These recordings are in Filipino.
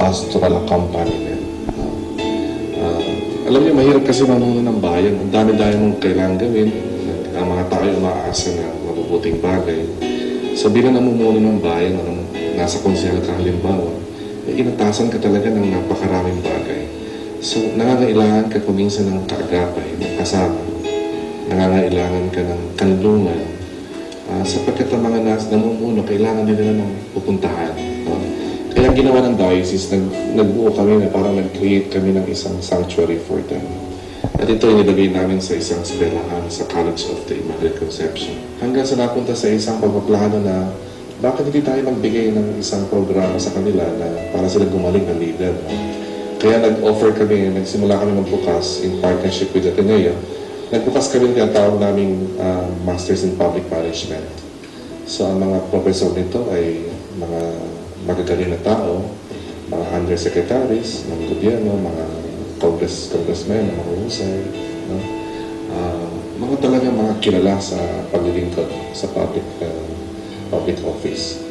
pastoral accompaniment. Alam niyo, mahirap kasi mamuno ng bayan. Ang dami-dami mong kailangan gawin. Ang mga tao yung umaasa na mabubuting bagay. So bilang namumuno ng bayan, nasa konsehal ka halimbawa, inatasan ka talaga ng napakaraming bagay. So nangangailangan ka kuminsan ng kaagapay, ng kasama. Nangangailangan ka ng kanlungan. Sapagkat ang mga namumuno, kailangan nila ng pupuntahan. Kaya ginawa ng diocese, nagbuo kami na parang nag-create kami ng isang sanctuary for them. At ito inilagay namin sa isang eskwelahan sa College of the Immaculate Conception. Hanggang sa napunta sa isang pagpaplano na bakit hindi tayo magbigay ng isang programa sa kanila na para sila gumaling na leader. Kaya nag-offer kami, nagsimula kami magbukas in partnership with Ateneo. Nagbukas kami ng tawag naming Masters in Public Management. So ang mga professor nito ay mga magagaling na tao, mga undersecretaries ng gobyerno, mga congressmen, mga mahusay, no? Mga talaga mga kilala sa paglilingkod sa public office.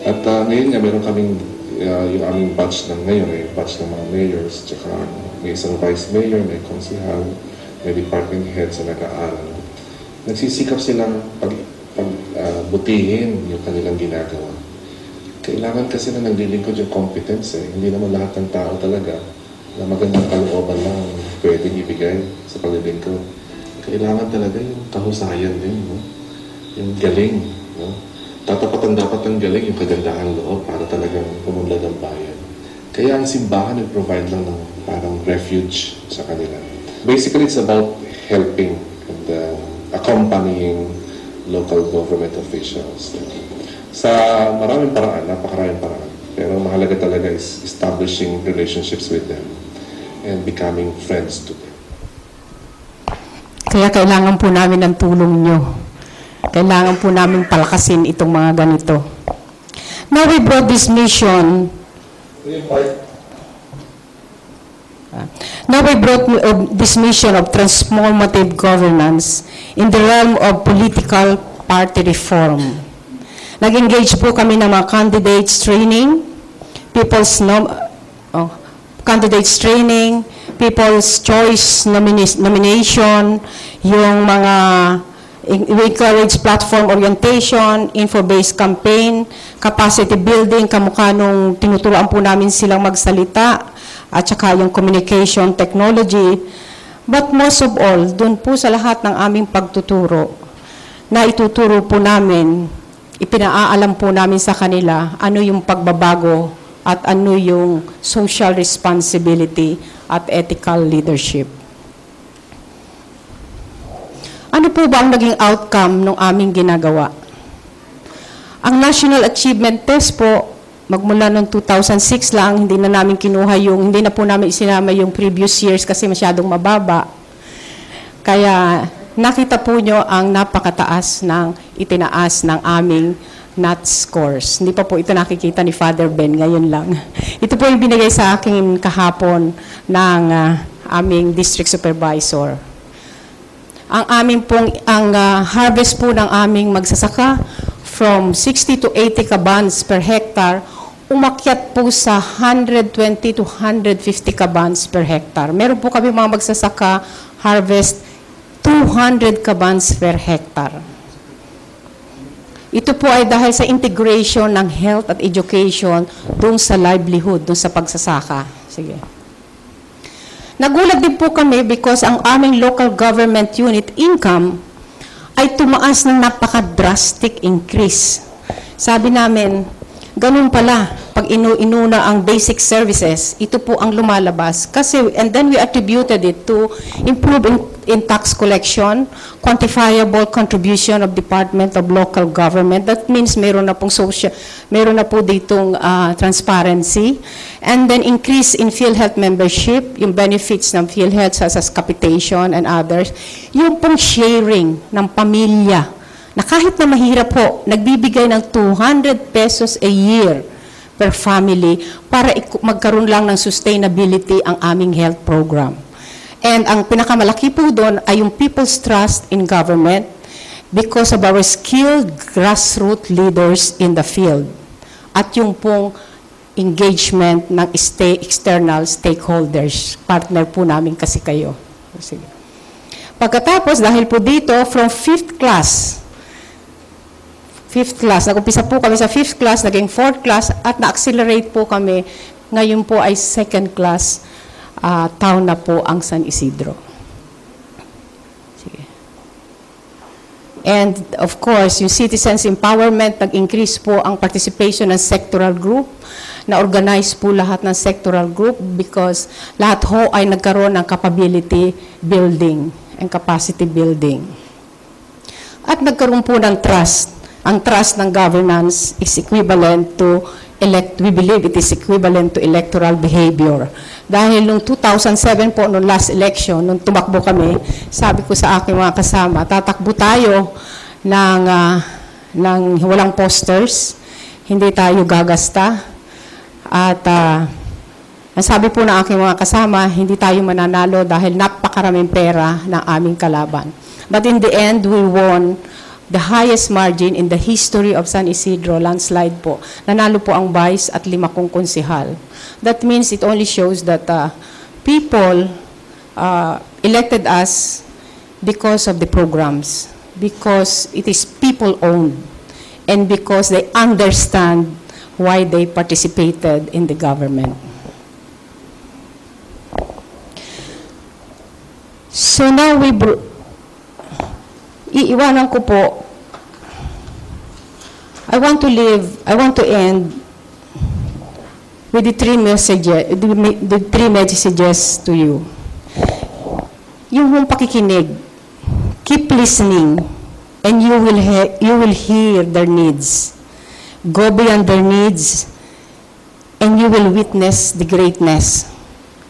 At ngayon nga meron kaming yung aming batch ng ngayon, yung batch ng mga mayors, tsaka may isang vice mayor, may konsihal, may department head sa nag-aaral. Nagsisikap silang butihin yung kanilang ginagawa. Kailangan kasi na naglilingkod yung competence eh. Hindi naman lahat ng tao talaga na magandang kalooban lang pwedeng ibigay sa paglilingkod. Kailangan talaga yung kahusayan din, no? Yung galing, no? Tatapatan dapat ng galing yung kagandahang loob para talagang pumunlad ang bayan. Kaya ang simbahan nag-provide lang ng parang refuge sa kanila. Basically, it's about helping and accompanying local government officials. Sa maraming paraan, napakaraming paraan. Pero mahalaga talaga is establishing relationships with them and becoming friends to them. Kaya kailangan po namin ng tulong nyo. Kailangan po namin palakasin itong mga ganito. Now we brought this mission. Now we brought this mission of transformative governance in the realm of political party reform. Nag-engage po kami ng mga candidates training, candidates training, people's choice nomination, yung mga we encourage platform orientation, info-based campaign, capacity building, kamukha nung tinuturoan po namin silang magsalita, at saka yung communication technology. But most of all, dun po sa lahat ng aming pagtuturo, na ituturo po namin, ipinaalam po namin sa kanila ano yung pagbabago at ano yung social responsibility at ethical leadership. Ano po ba ang naging outcome ng aming ginagawa? Ang National Achievement Test po, magmula noong 2006 lang, hindi na po namin isinama yung previous years kasi masyadong mababa. Kaya nakita po nyo ang napakataas ng itinaas ng aming NAT scores. Hindi pa po ito nakikita ni Father Ben, ngayon lang. Ito po yung binigay sa akin kahapon ng aming district supervisor. Ang harvest po ng aming magsasaka from 60 to 80 kabans per hectare, umakyat po sa 120 to 150 kabans per hectare. Meron po kami mga magsasaka harvest 200 kabans per hectare. Ito po ay dahil sa integration ng health at education doon sa livelihood, doon sa pagsasaka. Sige. Nagulat din po kami because ang aming local government unit income ay tumaas ng napaka-drastic increase. Sabi namin, ganun pala, pag inuna ang basic services, ito po ang lumalabas. Kasi, and then we attributed it to improve in tax collection, quantifiable contribution of Department of Local Government. That means meron na pong meron na po ditong transparency. And then increase in PhilHealth membership, yung benefits ng PhilHealth such as capitation and others. Yung pong sharing ng pamilya, na kahit na mahirap po, nagbibigay ng 200 pesos a year per family para magkaroon lang ng sustainability ang aming health program. And ang pinakamalaki po doon ay yung people's trust in government because of our skilled grassroots leaders in the field. At yung pong engagement ng external stakeholders. Partner po namin kasi kayo. Sige. Pagkatapos, dahil po dito, from 5th class, nag-umpisa po kami sa 5th class, naging 4th class, at na-accelerate po kami. Ngayon po ay 2nd class town na po ang San Isidro. Sige. And of course, yung citizens empowerment, nag-increase po ang participation ng sectoral group, na-organize po lahat ng sectoral group because lahat ho ay nagkaroon ng capability building and capacity building. At nagkaroon po ng trust. Ang trust ng governance is equivalent to we believe it is equivalent to electoral behavior. Dahil nung 2007 po, nung last election, nung tumakbo kami, sabi ko sa aking mga kasama, tatakbo tayo ng walang posters, hindi tayo gagasta, at ang sabi po ng aking mga kasama, hindi tayo mananalo dahil napakaraming pera ng aming kalaban. But in the end, we won the highest margin in the history of San Isidro, landslide po. Nanalo po ang vice at 5 kong konsehal. That means it only shows that people elected us because of the programs, because it is people-owned, and because they understand why they participated in the government. So now iiwanan ko po, I want to end with the three messages to you. Yung pakikinig, keep listening, and you will hear their needs. Go beyond their needs, and you will witness the greatness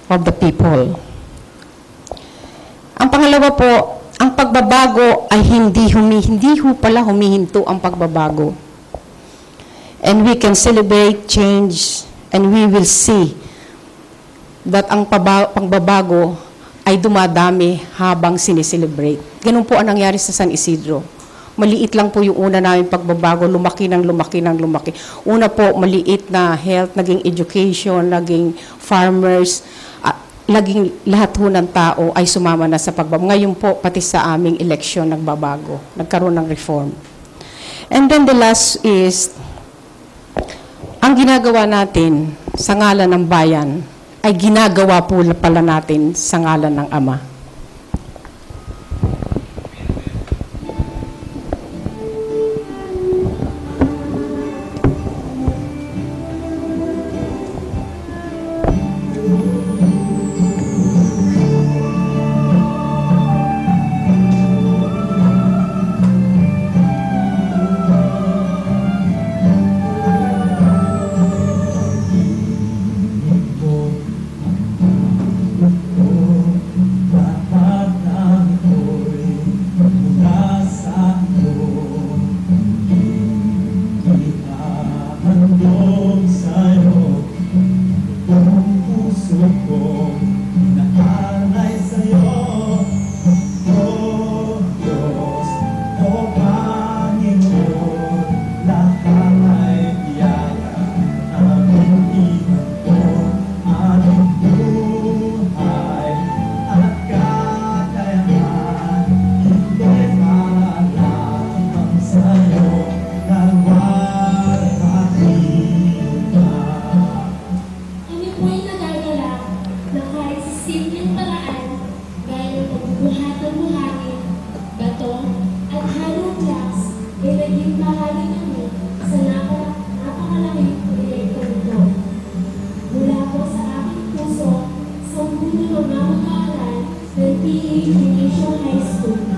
of the people. Ang pangalawa po, ang pagbabago ay hindi pala humihinto ang pagbabago. And we can celebrate change, and we will see that ang pagbabago ay dumadami habang sineselebrate. Ganun po ang nangyari sa San Isidro. Maliit lang po yung una namin pagbabago, lumaki. Una po, maliit na health, naging education, naging farmers, naging lahat ho ng tao ay sumama na sa pagbabago. Ngayon po, pati sa aming eleksyon, nagbabago. Nagkaroon ng reform. And then the last is, ang ginagawa natin sa ngalan ng bayan, ay ginagawa po pala natin sa ngalan ng Ama. High School.